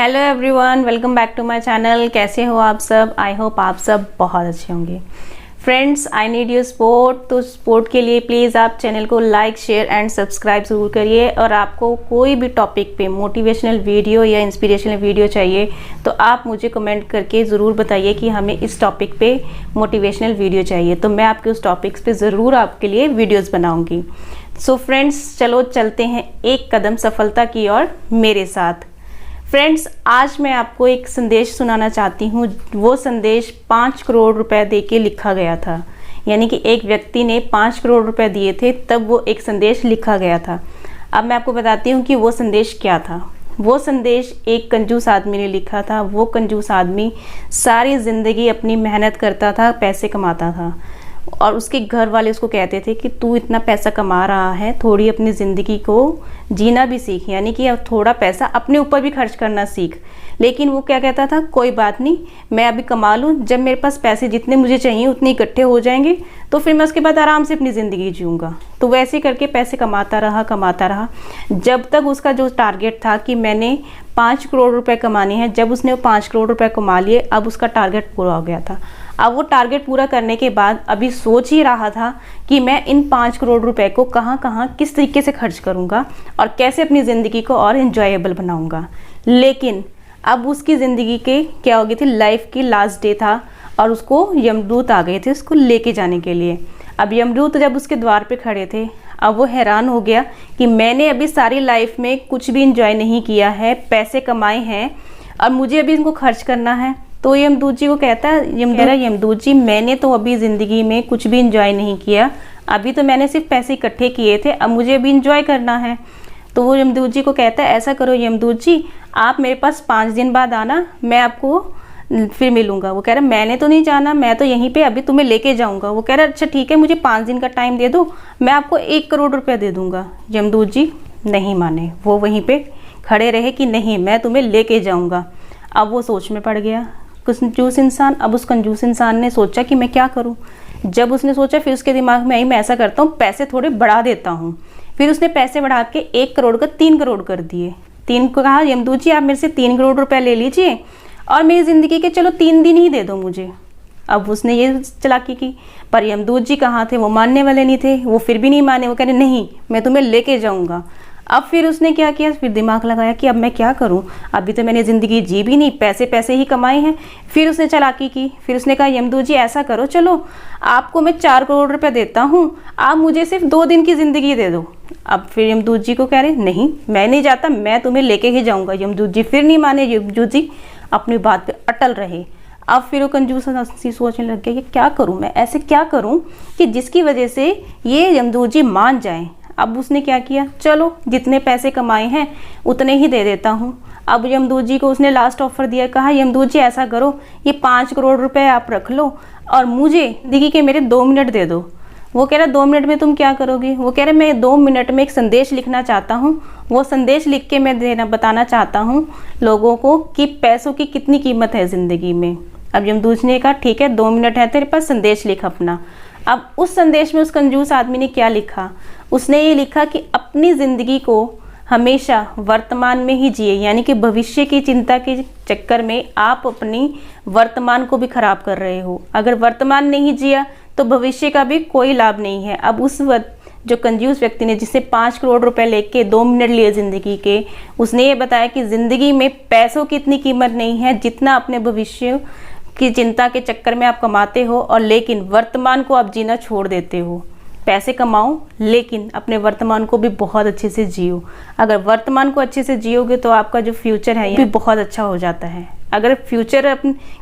Hello everyone, welcome back to my channel. कैसे हो आप सब? आई होप आप सब बहुत अच्छे होंगे। Friends, I need your support. तो सपोर्ट के लिए प्लीज़ आप चैनल को लाइक, शेयर एंड सब्सक्राइब ज़रूर करिए। और आपको कोई भी टॉपिक पे मोटिवेशनल वीडियो या इंस्पिरेशनल वीडियो चाहिए तो आप मुझे कमेंट करके ज़रूर बताइए कि हमें इस टॉपिक पे मोटिवेशनल वीडियो चाहिए, तो मैं आपके उस टॉपिक्स पे ज़रूर आपके लिए वीडियोज़ बनाऊँगी। सो फ्रेंड्स, चलो चलते हैं एक कदम सफलता की ओर मेरे साथ। फ्रेंड्स, आज मैं आपको एक संदेश सुनाना चाहती हूँ। वो संदेश 5 करोड़ रुपए दे के लिखा गया था, यानी कि एक व्यक्ति ने 5 करोड़ रुपए दिए थे तब वो एक संदेश लिखा गया था। अब मैं आपको बताती हूँ कि वो संदेश क्या था। वो संदेश एक कंजूस आदमी ने लिखा था। वो कंजूस आदमी सारी ज़िंदगी अपनी मेहनत करता था, पैसे कमाता था, और उसके घर वाले उसको कहते थे कि तू इतना पैसा कमा रहा है, थोड़ी अपनी ज़िंदगी को जीना भी सीख, यानी कि अब थोड़ा पैसा अपने ऊपर भी खर्च करना सीख। लेकिन वो क्या कहता था, कोई बात नहीं, मैं अभी कमा लूँ, जब मेरे पास पैसे जितने मुझे चाहिए उतने इकट्ठे हो जाएंगे तो फिर मैं उसके बाद आराम से अपनी ज़िंदगी जीऊँगा। तो वैसे करके पैसे कमाता रहा जब तक उसका जो टारगेट था कि मैंने 5 करोड़ रुपए कमाने हैं। जब उसने वो 5 करोड़ रुपए कमा लिए, अब उसका टारगेट पूरा हो गया था। अब वो टारगेट पूरा करने के बाद अभी सोच ही रहा था कि मैं इन 5 करोड़ रुपए को कहाँ किस तरीके से खर्च करूँगा और कैसे अपनी ज़िंदगी को और एंजॉयबल बनाऊँगा। लेकिन अब उसकी ज़िंदगी के क्या हो गई थी, लाइफ की लास्ट डे था और उसको यमदूत आ गए थे उसको लेके जाने के लिए। अब यमदूत जब उसके द्वार पे खड़े थे, अब वो हैरान हो गया कि मैंने अभी सारी लाइफ में कुछ भी इंजॉय नहीं किया है, पैसे कमाए हैं और मुझे अभी इनको खर्च करना है। तो यमदूत जी को कहता है, यमदूत जी, मैंने तो अभी ज़िंदगी में कुछ भी इंजॉय नहीं किया, अभी तो मैंने सिर्फ पैसे इकट्ठे किए थे, अब मुझे अभी इंजॉय करना है। तो वो यमदूत जी को कहता है, ऐसा करो यमदूत जी, आप मेरे पास 5 दिन बाद आना, मैं आपको फिर मिलूंगा। वो कह रहा, मैंने तो नहीं जाना, मैं तो यहीं पे अभी तुम्हें लेके जाऊंगा। वो कह रहा, अच्छा ठीक है, मुझे 5 दिन का टाइम दे दो, मैं आपको 1 करोड़ रुपया दे दूंगा। यमदूत जी नहीं माने, वो वहीं पे खड़े रहे कि नहीं, मैं तुम्हें लेके जाऊंगा। अब वो सोच में पड़ गया कंजूस इंसान। अब उस कंजूस इंसान ने सोचा कि मैं क्या करूं। जब उसने सोचा, फिर उसके दिमाग में आई, मैं ऐसा करता हूँ, पैसे थोड़े बढ़ा देता हूँ। फिर उसने पैसे बढ़ा के 1 करोड़ का 3 करोड़ कर दिए। 3 को कहा, यमदूत जी आप मेरे से 3 करोड़ रुपए ले लीजिए और मेरी ज़िंदगी के चलो 3 दिन ही दे दो मुझे। अब उसने ये चालाकी की, पर यमदूत जी कहाँ थे, वो मानने वाले नहीं थे। वो फिर भी नहीं माने, वो कह रहे नहीं, मैं तुम्हें लेके जाऊँगा। अब फिर उसने क्या किया, फिर दिमाग लगाया कि अब मैं क्या करूं, अभी तो मैंने ज़िंदगी जी भी नहीं, पैसे ही कमाए हैं। फिर उसने चालाकी की, फिर उसने कहा, यमदूत जी ऐसा करो, चलो आपको मैं 4 करोड़ रुपए देता हूं, आप मुझे सिर्फ 2 दिन की ज़िंदगी दे दो। अब फिर यमदूत जी को कह रहे, नहीं मैं नहीं जाता, मैं तुम्हें लेके ही जाऊँगा। यमदूत जी फिर नहीं माने, यमदूत जी अपनी बात पर अटल रहे। अब फिर वो कंजूस सोचने लग गया, ये क्या करूँ मैं, ऐसे क्या करूँ कि जिसकी वजह से ये यमदूत जी मान जाएँ। अब उसने क्या किया, चलो जितने पैसे कमाए हैं उतने ही दे देता हूँ। अब यमदूत जी को उसने लास्ट ऑफर दिया, कहा यमदूत जी ऐसा करो, ये 5 करोड़ रुपए आप रख लो और मुझे ज़िंदगी के मेरे 2 मिनट दे दो। वो कह रहा, 2 मिनट में तुम क्या करोगे? वो कह रहे, मैं 2 मिनट में एक संदेश लिखना चाहता हूँ, वो संदेश लिख के मैं बताना चाहता हूँ लोगों को कि पैसों की कितनी कीमत है ज़िंदगी में। अब यमदूत ने कहा, ठीक है 2 मिनट है तेरे पास, संदेश लिख अपना। अब उस संदेश में उस कंजूस आदमी ने क्या लिखा, उसने ये लिखा कि अपनी ज़िंदगी को हमेशा वर्तमान में ही जिए, यानी कि भविष्य की चिंता के चक्कर में आप अपनी वर्तमान को भी खराब कर रहे हो। अगर वर्तमान नहीं जिया तो भविष्य का भी कोई लाभ नहीं है। अब उस वक्त जो कंजूस व्यक्ति ने, जिससे 5 करोड़ रुपए लेके 2 मिनट लिए ज़िंदगी के, उसने ये बताया कि ज़िंदगी में पैसों की इतनी कीमत नहीं है जितना अपने भविष्य की चिंता के चक्कर में आप कमाते हो, और लेकिन वर्तमान को आप जीना छोड़ देते हो। पैसे कमाओ लेकिन अपने वर्तमान को भी बहुत अच्छे से जियो। अगर वर्तमान को अच्छे से जियोगे तो आपका जो फ्यूचर है ये भी बहुत अच्छा हो जाता है। अगर फ्यूचर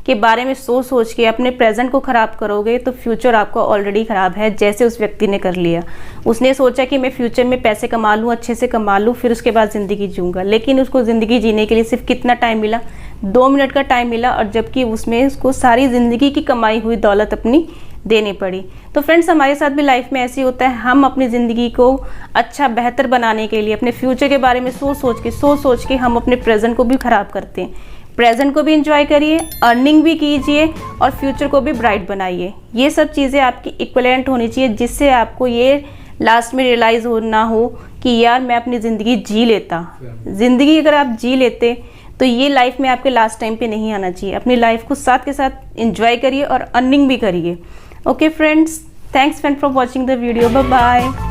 के बारे में सोच के अपने प्रेजेंट को ख़राब करोगे तो फ्यूचर आपका ऑलरेडी ख़राब है, जैसे उस व्यक्ति ने कर लिया। उसने सोचा कि मैं फ्यूचर में पैसे कमा लूँ, अच्छे से कमा लूँ, फिर उसके बाद ज़िंदगी जीऊँगा। लेकिन उसको ज़िंदगी जीने के लिए सिर्फ कितना टाइम मिला, 2 मिनट का टाइम मिला, और जबकि उसमें उसको सारी ज़िंदगी की कमाई हुई दौलत अपनी देनी पड़ी। तो फ्रेंड्स, हमारे साथ भी लाइफ में ऐसे होता है। हम अपनी ज़िंदगी को अच्छा बेहतर बनाने के लिए अपने फ्यूचर के बारे में सोच के हम अपने प्रेजेंट को भी ख़राब करते हैं। प्रेजेंट को भी इंजॉय करिए, अर्निंग भी कीजिए और फ्यूचर को भी ब्राइट बनाइए। ये सब चीज़ें आपकी इक्विवेलेंट होनी चाहिए, जिससे आपको ये लास्ट में रियलाइज़ ना हो कि यार मैं अपनी ज़िंदगी जी लेता। ज़िंदगी अगर आप जी लेते तो ये लाइफ में आपके लास्ट टाइम पे नहीं आना चाहिए। अपनी लाइफ को साथ के साथ एंजॉय करिए और अर्निंग भी करिए। Okay friends, thanks friend for watching the video. Bye bye.